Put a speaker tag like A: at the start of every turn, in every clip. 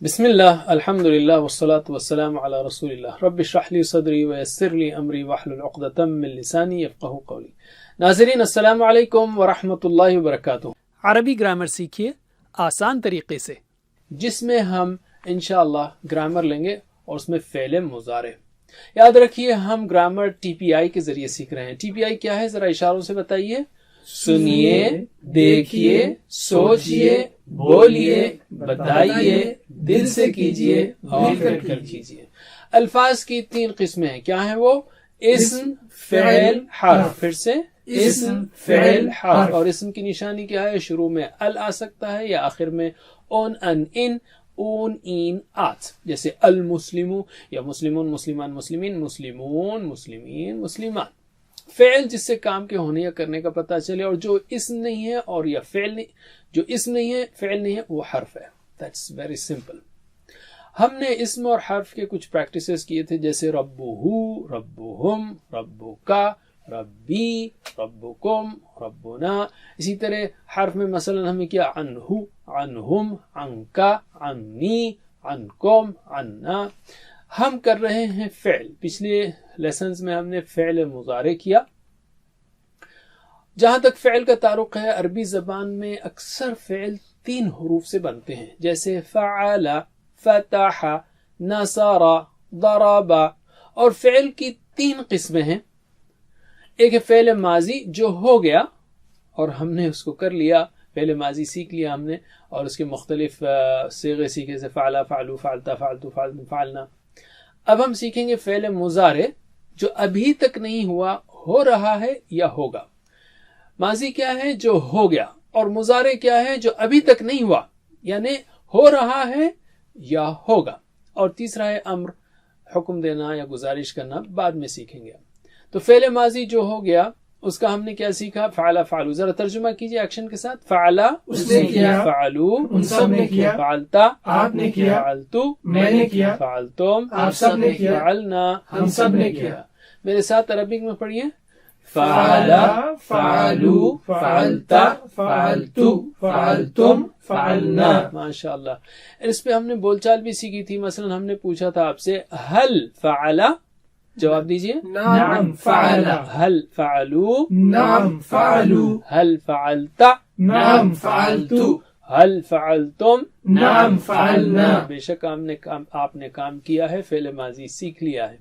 A: بسم اللہ الحمد للہ والصلاة والسلام علی رسول اللہ رب اشرح لی صدری ویسر لی امری واحلل عقدۃ من لسانی یفقہوا قولی۔ ناظرین السلام علیکم ورحمۃ اللہ وبرکاتہ۔ عربی گرامر سیکھیے آسان طریقے سے، جس میں ہم انشاءاللہ گرامر لیں گے اور اس میں فعل مضارع۔ یاد رکھیے ہم گرامر ٹی پی آئی کے ذریعے سیکھ رہے ہیں۔ ٹی پی آئی کیا ہے ذرا اشاروں سے بتائیے۔ سنیے، دیکھیے، سوچئے، بولیے، بتائیے، دل سے کیجئے اور کر کیجئے۔ الفاظ کی تین قسمیں ہیں، کیا ہیں وہ؟ اسم، فعل، حرف۔ پھر سے اسم، فعل، حرف۔ اور اسم کی نشانی کیا ہے؟ شروع میں ال آ سکتا ہے یا آخر میں اون، ان، ان، اون، این، آت۔ جیسے المسلم یا مسلمون، مسلمان، مسلمین، مسلمون، مسلمین، مسلمان۔ فعل جس سے کام کے ہونے یا کرنے کا پتہ چلے، اور جو اسم نہیں ہے اور یا فعل نہیں، جو اسم نہیں ہے فعل نہیں ہے وہ حرف ہے۔ That's very simple. ہم نے اسم اور حرف کے کچھ پریکٹسز کیے تھے، جیسے ربہ، ربہم، ربکا، ربی، ربکم، ربنا۔ اسی طرح حرف میں مثلا ہمیں کیا عنہ، عنہم، عنکا، عنی، عنکم، عنا۔ ہم کر رہے ہیں فعل۔ پچھلے لیسنز میں ہم نے فعل مضارع کیا۔ جہاں تک فعل کا تعلق ہے، عربی زبان میں اکثر فعل 3 حروف سے بنتے ہیں، جیسے فعل، فتح، نصر، ضرب۔ اور فعل کی 3 قسمیں ہیں۔ ایک ہے فعل ماضی جو ہو گیا اور ہم نے اس کو کر لیا، فعل ماضی سیکھ لیا ہم نے، اور اس کے مختلف صیغے سیکھے، جیسے فعل، فعلو، فعلتا، فعلتو، فعلنا۔ اب ہم سیکھیں گے فعل مضارع جو ابھی تک نہیں ہوا، ہو رہا ہے یا ہوگا۔ ماضی کیا ہے؟ جو ہو گیا، اور مضارع کیا ہے؟ جو ابھی تک نہیں ہوا، یعنی ہو رہا ہے یا ہوگا۔ اور تیسرا ہے امر، حکم دینا یا گزارش کرنا، بعد میں سیکھیں گے۔ تو فعل ماضی جو ہو گیا اس کا ہم نے کیا سیکھا؟ فعل، فعلو۔ ذرا ترجمہ کیجئے ایکشن کے ساتھ۔ فعل
B: اس نے کیا،
A: فعلو
B: ان سب نے کیا،
A: فعلتا
B: آپ نے کیا،
A: فعلتو
B: میں نے کیا،
A: فعلتم
B: آپ سب نے کیا،
A: فعلنا
B: ہم سب نے کیا۔
A: میرے ساتھ عربک میں پڑھیے۔
B: فعل، فعلو، فعلتا، فعلتو، فعلتم، فعلنا۔
A: ماشاء اللہ۔ اس پہ ہم نے بول چال بھی سیکھی تھی۔ مثلا ہم نے پوچھا تھا آپ سے حل فعل، جواب دیجئے۔
B: نعم فعل،
A: حل فعلو،
B: نعم فعلو،
A: حل فعلتا،
B: نعم فعلتو،
A: حل فعلتم،
B: نعم فعلنا۔
A: بے شک آپ نے کام کیا ہے، فعل ماضی سیکھ لیا ہے۔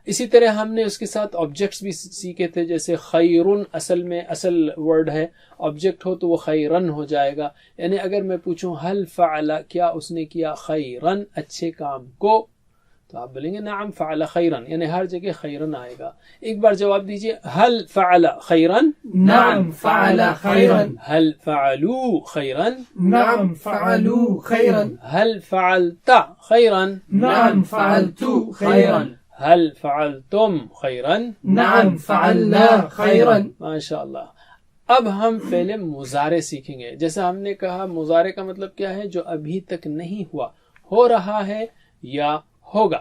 A: اسی طرح ہم نے اس کے ساتھ آبجیکٹس بھی سیکھے تھے، جیسے خیرن اصل ورڈ ہے، آبجیکٹ ہو تو وہ خیرن ہو جائے گا۔ یعنی اگر میں پوچھوں حل فعل، کیا اس نے کیا خیرن، اچھے کام کو، تو آپ بولیں گے نعم فعل خیرن، یعنی ہر جگہ خیرن آئے گا۔ ایک بار جواب دیجئے، حل فعل خیرن،
B: نعم فعل خیرا،
A: حل فعلو خیرن،
B: نعم فعلو خیرا،
A: حل فعلت خیرن،
B: نعم فعلتو خیرا،
A: حل فعلتم خیرن،
B: نعم فعلنا خیرا۔
A: ماشاء اللہ۔ اب ہم فعل مضارع سیکھیں گے۔ جیسا ہم نے کہا مضارع کا مطلب کیا ہے؟ جو ابھی تک نہیں ہوا، ہو رہا ہے یا ہوگا۔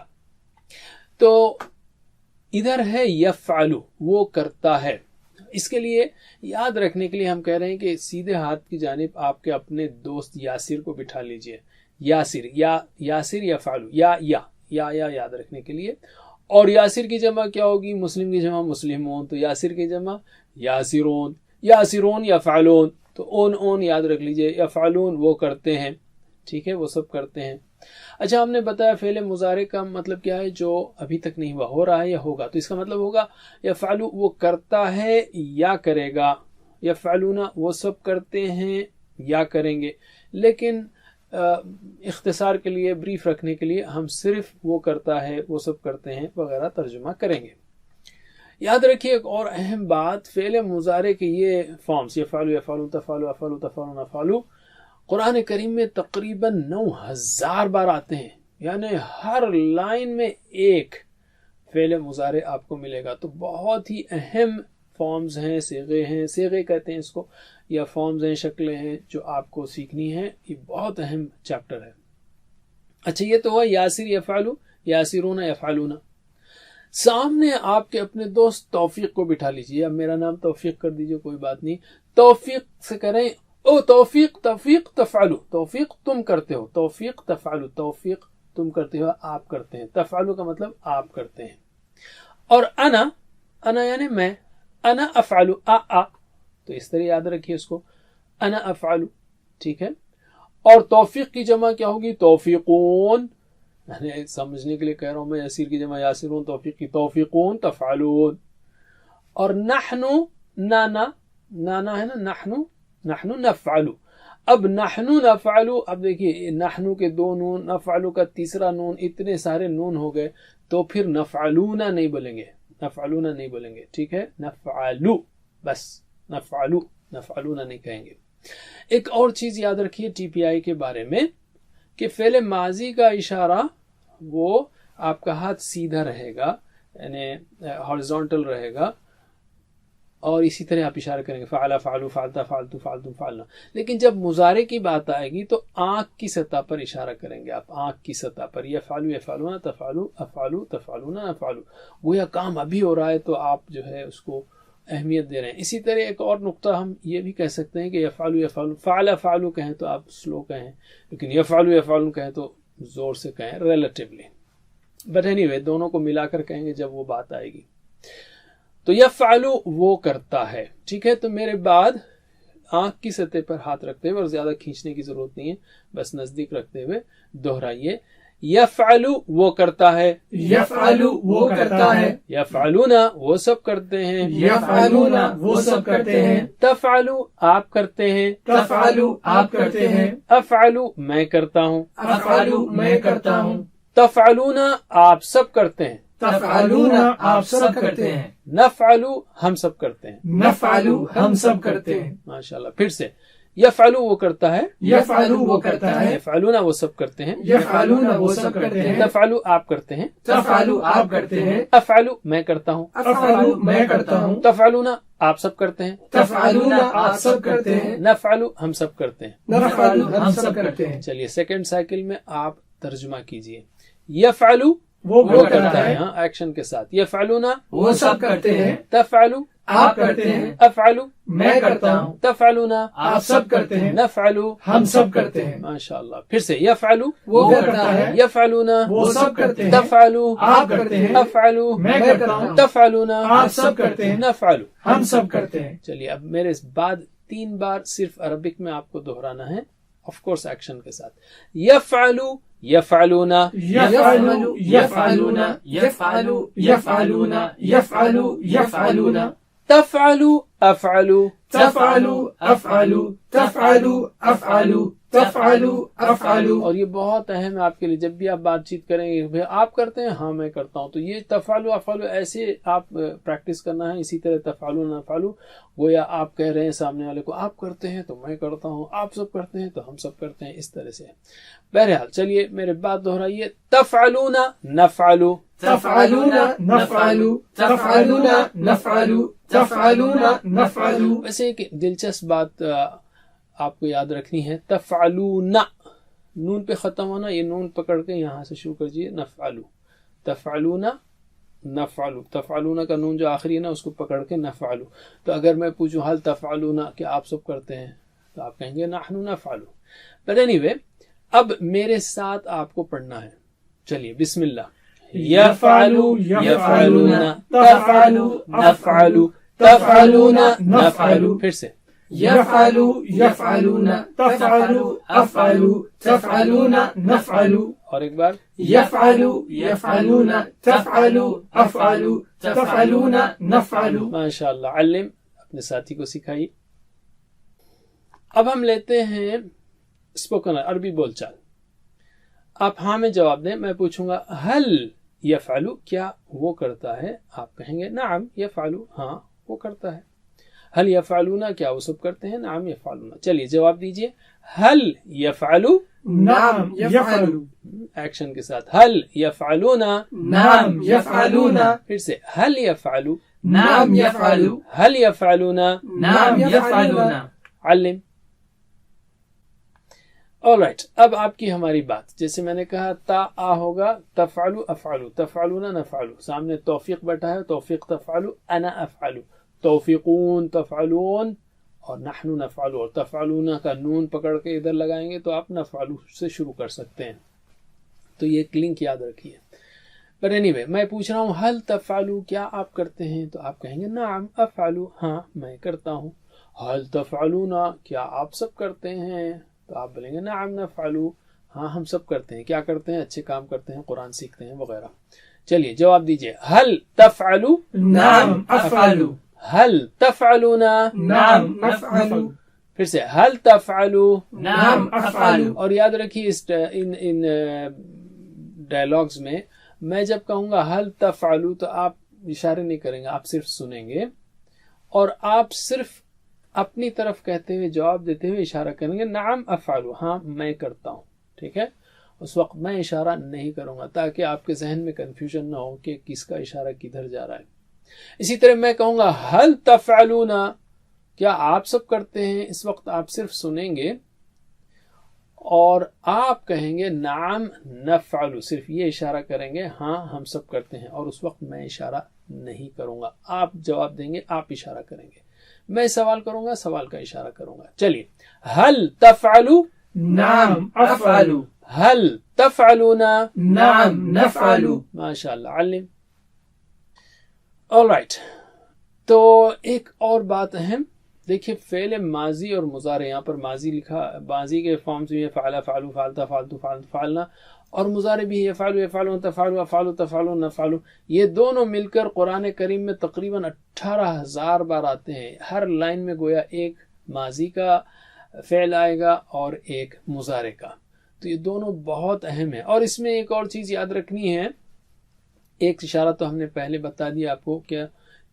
A: تو ادھر ہے یفعلو، وہ کرتا ہے۔ اس کے لیے یاد رکھنے کے لیے ہم کہہ رہے ہیں کہ سیدھے ہاتھ کی جانب آپ کے اپنے دوست یاسر کو بٹھا لیجئے۔ یاسر یفعلو، یا یاد رکھنے کے لیے۔ اور یاسر کی جمع کیا ہوگی؟ مسلم کی جمع مسلمون، تو یاسر کی جمع یاسرون، یاسرون یفعلون، تو اون یاد رکھ لیجئے۔ یفعلون وہ کرتے ہیں، ٹھیک ہے، وہ سب کرتے ہیں۔ اچھا، ہم نے بتایا فعل مضارع کا مطلب کیا ہے؟ جو ابھی تک نہیں ہوا، ہو رہا ہے یا ہوگا۔ تو اس کا مطلب ہوگا یفعلو وہ کرتا ہے یا کرے گا، یفعلون وہ سب کرتے ہیں یا کریں گے۔ لیکن اختصار کے لیے، بریف رکھنے کے لیے ہم صرف وہ کرتا ہے، وہ سب کرتے ہیں وغیرہ ترجمہ کریں گے۔ یاد رکھیے ایک اور اہم بات، فعل مضارع کے یہ فارمز یفعلو، یفعلون، تفعلوا، افعلوا، تفعلون، افعلوا، قرآن کریم میں تقریباً 9000 بار آتے ہیں، یعنی ہر لائن میں ایک فعل مضارع آپ کو ملے گا۔ تو بہت ہی اہم فارمز ہیں، صیغے کہتے ہیں اس کو، یا فارمز ہیں، شکلیں ہیں جو آپ کو سیکھنی ہیں۔ یہ بہت اہم چیپٹر ہے۔ اچھا، یہ تو ہوا یاسر یفعلو، یاسرون یفعلون۔ سامنے آپ کے اپنے دوست توفیق کو بٹھا لیجیے۔ اب میرا نام توفیق کر دیجیے، کوئی بات نہیں، توفیق سے کریں او توفیق توفیق تفعلو توفیق تم کرتے ہو توفیق تفعلو توفیق تم کرتے ہو آپ کرتے ہیں تفعلو کا مطلب آپ کرتے ہیں اور انا یعنی میں انا افعلو تو اس طرح یاد رکھیے اس کو انا افعلو ٹھیک ہے اور توفیق کی جمع کیا ہوگی توفیقون یعنی سمجھنے کے لیے کہہ رہا ہوں میں یسیر کی جمع یاسرون توفیق کی توفیقون تفعلون اور نحنو نانا ہے نا نحنو نفعلو اب نحنو نفعلو اب دیکھیے نحنو کے دو نون نفعلو کا تیسرا نون اتنے سارے نون ہو گئے تو پھر نفعلونا نہیں بولیں گے ٹھیک ہے نفعلو بس نفعلونا نہیں کہیں گے ایک اور چیز یاد رکھیے ٹی پی آئی کے بارے میں کہ فعل ماضی کا اشارہ وہ آپ کا ہاتھ سیدھا رہے گا یعنی ہارزونٹل رہے گا اور اسی طرح آپ اشارہ کریں گے فعلا فعلو فعلتا فعلتو فعلتم فعلنا لیکن جب مضارع کی بات آئے گی تو آنکھ کی سطح پر اشارہ کریں گے آپ آنکھ کی سطح پر یفعلو یفعلون تفعلو افعلو تفعلون افعلو گویا کام ابھی ہو رہا ہے تو آپ جو ہے اس کو اہمیت دے رہے ہیں اسی طرح ایک اور نقطہ ہم یہ بھی کہہ سکتے ہیں کہ یفعلو یفعلون فعلا فعلو کہیں تو آپ سلو کہیں لیکن یفعلو یفعلون کہیں تو زور سے کہیں ریلیٹیولی بٹ اینی وے دونوں کو ملا کر کہیں گے جب وہ بات آئے گی تو یفعلو وہ کرتا ہے ٹھیک ہے تو میرے بعد آنکھ کی سطح پر ہاتھ رکھتے ہوئے اور زیادہ کھینچنے کی ضرورت نہیں ہے بس نزدیک رکھتے ہوئے دہرائیے یفعلو وہ کرتا ہے
B: یفعلو وہ کرتا ہے
A: یفعلونا وہ سب کرتے ہیں
B: یفعلونا وہ سب کرتے ہیں
A: تفعلو آپ کرتے ہیں
B: تفعلو آپ کرتے ہیں
A: افعلو میں کرتا ہوں
B: افعلو میں کرتا ہوں
A: تفعلونا آپ سب کرتے ہیں
B: تفعلونا آپ سب کرتے ہیں
A: نفعلو ہم سب کرتے ہیں
B: نفعلو ہم سب کرتے ہیں
A: ماشاءاللہ پھر سے یفعلو وہ کرتا ہے
B: یفعلو وہ کرتا ہے
A: یفعلونا وہ سب کرتے ہیں
B: یفعلونا وہ سب کرتے ہیں
A: تفعلو آپ کرتے ہیں
B: تفعلو آپ کرتے ہیں
A: افعلو میں کرتا ہوں
B: افعلو میں کرتا ہوں
A: تفعلونا آپ سب کرتے ہیں
B: تفعلونا آپ سب کرتے ہیں
A: نفعلو ہم سب کرتے ہیں
B: نفعلو ہم سب کرتے ہیں
A: چلیے سیکنڈ سائیکل میں آپ ترجمہ کیجئے یفعلو
B: وہ
A: کرتا ہے ہاں ایکشن کے ساتھ یفعلونا
B: وہ سب کرتے ہیں
A: تفعلو
B: آپ کرتے ہیں
A: افعلو
B: میں کرتا ہوں
A: تفعلونا
B: آپ سب کرتے ہیں
A: نفعلو
B: ہم سب کرتے ہیں
A: ماشاءاللہ پھر سے یفعلو
B: وہ کرتا ہے
A: یفعلونا
B: وہ سب کرتے ہیں
A: تفعلو
B: آپ کرتے ہیں
A: افعلو
B: میں کرتا ہوں
A: تفعلونا
B: آپ سب کرتے ہیں
A: نفعلو
B: ہم سب کرتے ہیں
A: چلیے اب میرے اس بعد 3 بار صرف عربک میں آپ کو دہرانا ہے آف کورس ایکشن کے ساتھ یفعلو یفعلونا
B: یفعلو یفعلونا یفعلو یفعلونا یفعلو یفعلونا
A: تفعلو افعلو
B: تفعلو افعلو تفعلو افعلو تفعلو افعلو
A: اور یہ بہت اہم ہے آپ کے لیے جب بھی آپ بات چیت کریں گے بھئی آپ کرتے ہیں ہاں میں کرتا ہوں تو یہ تفعلو افعلو ایسے آپ پریکٹس کرنا ہے اسی طرح تفعلو نفعلو گویا آپ کہہ رہے ہیں سامنے والے کو آپ کرتے ہیں تو میں کرتا ہوں آپ سب کرتے ہیں تو ہم سب کرتے ہیں اس طرح سے بہرحال چلیے میرے بات دہرائیے تفعلونا نفعلو
B: تفعلونا نفعلو تفعلونا نفعلو تفعلونا نفعلو
A: ویسے ایک دلچسپ بات آپ کو یاد رکھنی ہے تفعلونا نون پہ ختم ہونا یہ نون پکڑ کے یہاں سے شروع کیجیے نفعلو تفعلونا نفعلو تفعلونا کا نون جو آخری ہے نا اس کو پکڑ کے نفعلو تو اگر میں پوچھوں حل تفعلونا کہ آپ سب کرتے ہیں تو آپ کہیں گے نحن نفعلو بٹ اینی وے اب میرے ساتھ آپ کو پڑھنا ہے چلیے بسم اللہ یفعلو یفعلونا
B: تفعلو
A: نفعلو تفعلونا نفعلو پھر سے
B: یفعلو یفعلونا تفعلو افعلو تفعلونا نفعلو
A: اور ایک بار
B: یفعلو یفعلونا تفعلو افعلو تفعلونا نفعلو
A: ماشاءاللہ علم اپنے ساتھی کو سکھائیے اب ہم لیتے ہیں اسپوکن عربی بول چال آپ ہاں میں جواب دیں میں پوچھوں گا حل یفعلو کیا وہ کرتا ہے آپ کہیں گے نعم یفعلو ہاں وہ کرتا ہے حل یفعلونا کیا وہ سب کرتے ہیں نعم یفعلونا چلیے جواب دیجئے حل یفعلو
B: نعم یفعلو
A: ایکشن کے ساتھ حل یفعلونا
B: نعم یفعلونا
A: پھر سے حل یفعلو
B: نعم یفعلو
A: حل یفعلونا
B: نعم یفعلونا
A: علم alright اب آپ کی ہماری بات جیسے میں نے کہا تا آ ہوگا تفعلو افعلو تفعلونا نفعلو سامنے توفیق بیٹھا ہے توفیق تفعلو انا افعلو توفیقون تفعلون اور نحن نفعل اور تفعلون کا نون پکڑ کے ادھر لگائیں گے تو آپ نفعل سے شروع کر سکتے ہیں. تو یہ ایک لنک یاد رکھیے. پر anyway میں پوچھ رہا ہوں حل تفعلوا کیا آپ کرتے ہیں؟ تو آپ کہیں گے نعم افعل ہاں میں کرتا ہوں. حل تفعلون کیا آپ سب کرتے ہیں؟ تو آپ بولیں گے نعم نفعل ہاں ہم سب کرتے ہیں. کیا کرتے ہیں؟ اچھے کام کرتے ہیں، قرآن سیکھتے ہیں وغیرہ. چلیے جواب دیجئے. حل تفعلوا
B: نعم أفعل.
A: حل تفعلون
B: نعم أفعل.
A: پھر سے حل تفعلوا
B: نعم أفعل.
A: اور یاد رکھیے ان ڈائلاگز میں جب کہوں گا حل تفعلوا تو آپ اشارے نہیں کریں گے، آپ صرف سنیں گے اور آپ صرف اپنی طرف کہتے ہوئے جواب دیتے ہوئے اشارہ کریں گے نعم افعل ہاں میں کرتا ہوں. ٹھیک ہے، اس وقت میں اشارہ نہیں کروں گا تاکہ آپ کے ذہن میں کنفیوژن نہ ہو کہ کس کا اشارہ کدھر جا رہا ہے. اسی طرح میں کہوں گا حل تفعلون کیا آپ سب کرتے ہیں، اس وقت آپ صرف سنیں گے اور آپ کہیں گے نعم نفعل، صرف یہ اشارہ کریں گے ہاں ہم سب کرتے ہیں، اور اس وقت میں اشارہ نہیں کروں گا. آپ جواب دیں گے، آپ اشارہ کریں گے. میں سوال کروں گا، سوال کا اشارہ کروں گا. چلیے حل تفعلوا
B: نعم أفعل.
A: حل تفعلون
B: نعم نفعل.
A: ماشاء اللہ علم. all right. تو ایک اور بات اہم دیکھیے، فعل ماضی اور مضارع، یہاں پر ماضی لکھا، ماضی کے فارمز بھی ہیں فعل فعلوا فعلتا فعلتو فعلنا، اور مضارع بھی یفعل یفعلون تفعلوا افعلوا تفعلون نفعل. یہ دونوں مل کر قرآن کریم میں تقریباً 18,000 بار آتے ہیں. ہر لائن میں گویا ایک ماضی کا فعل آئے گا اور ایک مضارع کا. تو یہ دونوں بہت اہم ہیں. اور اس میں ایک اور چیز یاد رکھنی ہے، ایک اشارہ تو ہم نے پہلے بتا دیا آپ کو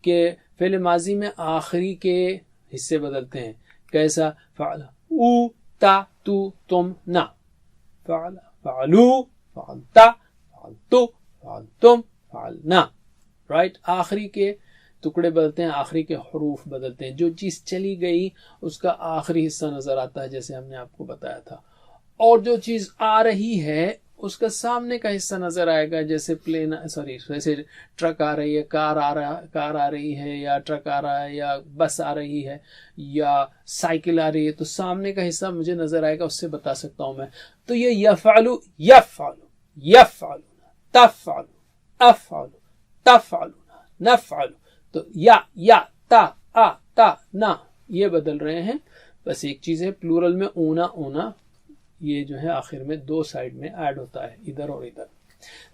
A: کہ فعل ماضی میں آخری کے حصے بدلتے ہیں. کیسا؟ فعل او تا تو تم نا، فعل فعلو فعلتا فعلتو فعلتم فعلنا. رائٹ، آخری کے ٹکڑے بدلتے ہیں، آخری کے حروف بدلتے ہیں. جو چیز چلی گئی اس کا آخری حصہ نظر آتا ہے جیسے ہم نے آپ کو بتایا تھا، اور جو چیز آ رہی ہے اس کا سامنے کا حصہ نظر آئے گا. جیسے ویسے ٹرک آ رہی ہے، کار آ رہی ہے، یا ٹرک آ رہا ہے، یا بس آ رہی ہے، یا سائیکل آ رہی ہے، تو سامنے کا حصہ مجھے نظر آئے گا، اس سے بتا سکتا ہوں میں. تو یہ یفعلو یفعلو یفعلون تفعلو افعلو تفعلون نفعلو، تو یا تا نا یہ بدل رہے ہیں. بس ایک چیز ہے، پلورل میں اونا یہ جو ہے آخر میں دو سائیڈ میں ایڈ ہوتا ہے، ادھر اور ادھر.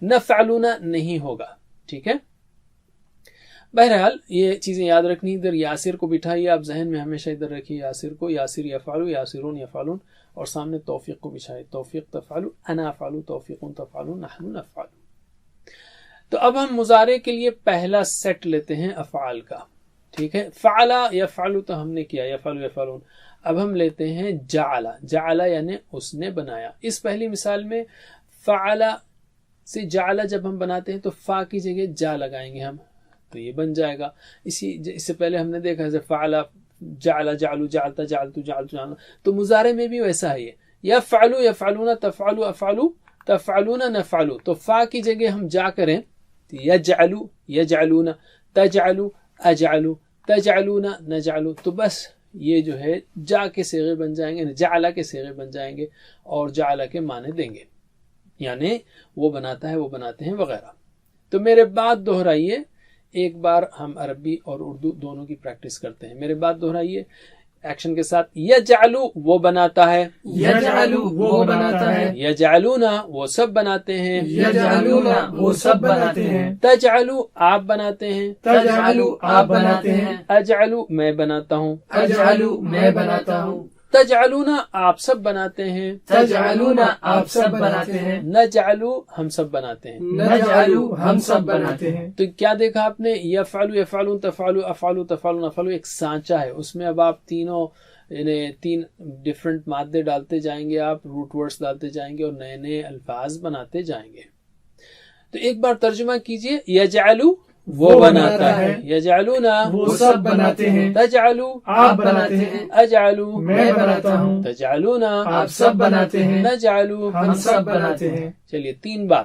A: نفعلون نہیں ہوگا. ٹھیک ہے، بہرحال یہ چیزیں یاد رکھنی. ادھر یاسر کو بٹھائیے آپ ذہن میں، ہمیشہ ادھر رکھیے یاسر کو. یاسر یفعلو یاسرون یفعلون، اور سامنے توفیق کو بچھائے. توفیق تفعلو انا افعلو توفیقون تفعلون نحن نفعل. تو اب ہم مضارع کے لیے پہلا سیٹ لیتے ہیں افعال کا. ٹھیک ہے، فعلا یفعلو تو ہم نے کیا، یفعلو یفعلون. اب ہم لیتے ہیں جعل یعنی اس نے بنایا. اس پہلی مثال میں فعل سے جعل جب ہم بناتے ہیں تو فا کی جگہ جا لگائیں گے ہم، تو یہ بن جائے گا. اس سے پہلے ہم نے دیکھا ہے فعل جعل جعلو جعلتا جعلتو جعلنا. تو مضارع میں بھی ویسا ہے، یفعلو یفعلون تفعلو افعلو تفعلون نفعلو. تو فا کی جگہ ہم جا کریں، یجعلو یجعلون تجعلو اجعلو تجعلون نجعلو. تو بس یہ جو ہے جا کے صیغے بن جائیں گے، جعلہ کے صیغے بن جائیں گے اور جعلہ کے معنی دیں گے، یعنی وہ بناتا ہے وہ بناتے ہیں وغیرہ. تو میرے بعد دہرائیے، ایک بار ہم عربی اور اردو دونوں کی پریکٹس کرتے ہیں. میرے بعد دہرائیے ایکشن کے ساتھ. یجعلو وہ بناتا ہے،
B: یجعلو وہ بناتا ہے،
A: یجعلون وہ سب بناتے ہیں،
B: یجعلون وہ سب بناتے ہیں،
A: تجعلو آپ بناتے ہیں،
B: تجعلو آپ بناتے ہیں،
A: اجعلو میں بناتا ہوں،
B: اجعلو میں بناتا ہوں،
A: تجعلون آپ سب بناتے ہیں،
B: تجعلون آپ سب بناتے ہیں،
A: نجعلو ہم سب بناتے ہیں،
B: نجعلو ہم سب بناتے ہیں.
A: تو کیا دیکھا آپ نے؟ یفعلو یفعلون تفعلو افعلو تفعلون نفعلو ایک سانچہ ہے، اس میں اب آپ تین ڈفرنٹ مادے ڈالتے جائیں گے، آپ روٹ ورڈز ڈالتے جائیں گے اور نئے نئے الفاظ بناتے جائیں گے. تو ایک بار ترجمہ کیجئے. یجعلو وہ بناتا ہے، یجعلون
B: وہ سب بناتے ہیں،
A: تجعلو
B: آپ بناتے ہیں،
A: اجعلو
B: میں بناتا ہوں،
A: تجعلون
B: آپ سب بناتے ہیں،
A: نجعلو
B: ہم سب بناتے ہیں.
A: چلیے 3 بار.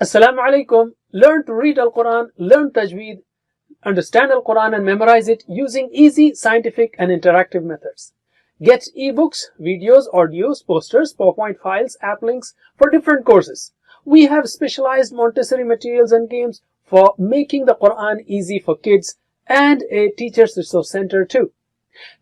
A: Assalamu alaikum. Learn to read Al-Quran, learn tajweed, understand Al-Quran and memorize it using easy, scientific and interactive methods. Get ebooks, videos, audios, posters, PowerPoint files, app links for different courses. We have specialized Montessori materials and games for making the Quran easy for kids, and a teacher's resource center too.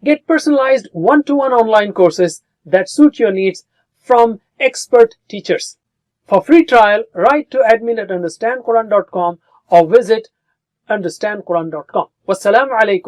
A: Get personalized one-to-one online courses that suit your needs from expert teachers. For free trial, write to admin@understandquran.com or visit understandquran.com. Wassalamu alaikum.